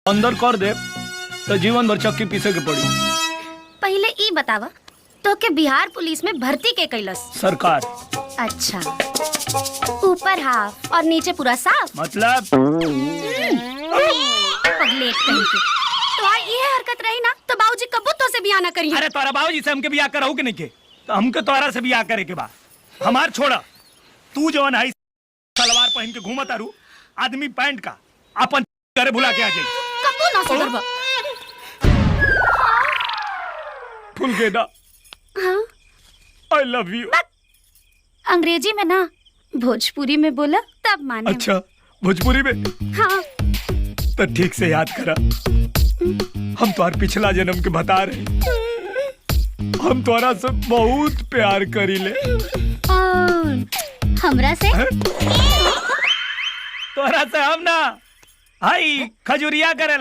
अंदर कर दे तो जीवन भर चक्की पीछे के पड़ी। पहले ई बतावा तो के बिहार पुलिस में भर्ती के कैलस? सरकार। अच्छा, ऊपर हाफ और नीचे पूरा साफ? मतलब पगलेट कहीं के। तो ये हरकत रही ना तो बाबूजी कबू तो से बियाह ना करिए। अरे तोरा बाबूजी से हमके बियाह कराऊ के नहीं के, तो हमके तोरा से बियाह करे के बा। हमार छोड़ा, तू जवन है सलवार पहन के घूमत आरू, आदमी पैंट का अपन करे भुला के आ जाई। कबू ना सुधरबा। फुल गेदा। हाँ? I love you। अंग्रेजी में ना, भोजपुरी में बोला तब माने। अच्छा, भोजपुरी में? हाँ। तो ठीक से याद करा, हम तुम्हार पिछला जन्म के बता रहे, हम तुम्हारा से बहुत प्यार करीले। हमरा से? तोरा से हम ना, हाई खजुरिया करे।